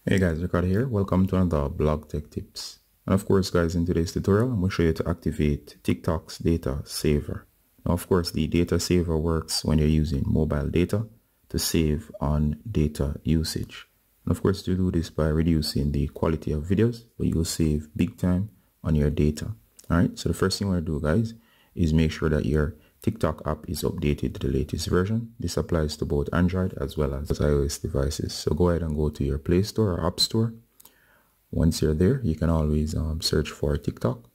Hey guys, Ricardo here. Welcome to another Blog Tech Tips. And of course guys, in today's tutorial, I'm going to show you to activate TikTok's data saver. Now of course, the data saver works when you're using mobile data to save on data usage. And of course, you do this by reducing the quality of videos, but you'll save big time on your data. Alright, so the first thing you want to do guys is make sure that your TikTok app is updated to the latest version. This applies to both Android as well as iOS devices. So go ahead and go to your Play Store or App Store. Once you're there, you can always search for TikTok.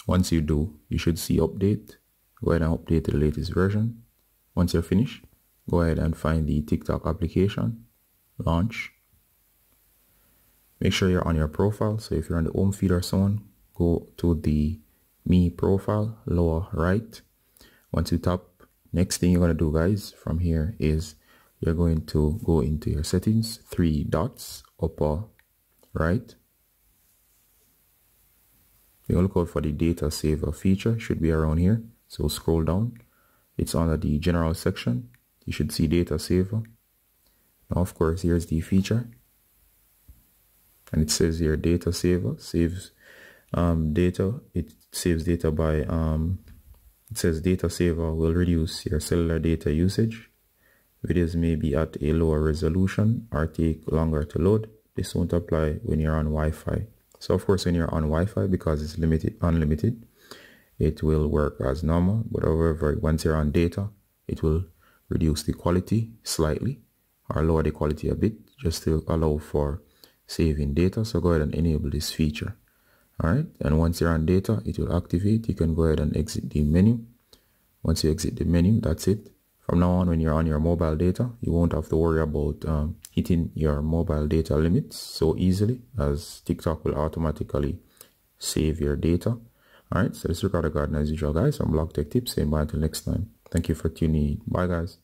Once you do, you should see update. Go ahead and update to the latest version. Once you're finished, go ahead and find the TikTok application, launch. Make sure you're on your profile. So if you're on the home feed or so on, go to the Me profile, lower right. Once you tap, next thing you're going to do guys from here is you're going to go into your settings, 3 dots, upper right. You're going to look out for the data saver feature, should be around here. So scroll down, it's under the general section. You should see data saver. Now of course, here's the feature. And it says here data saver saves data. It saves data by it says data saver will reduce your cellular data usage. Videos may be at a lower resolution or take longer to load. This won't apply when you're on Wi-Fi. So of course when you're on Wi-Fi, because it's unlimited, it will work as normal. But however, once you're on data, it will reduce the quality slightly or lower the quality a bit, just to allow for saving data. So go ahead and enable this feature. Alright, and once you're on data, it will activate. You can go ahead and exit the menu. Once you exit the menu, that's it. From now on, when you're on your mobile data, you won't have to worry about hitting your mobile data limits so easily, as TikTok will automatically save your data. Alright, so this is Ricardo Gardner as usual guys from Blog Tech Tips, saying bye until next time. Thank you for tuning in. Bye guys.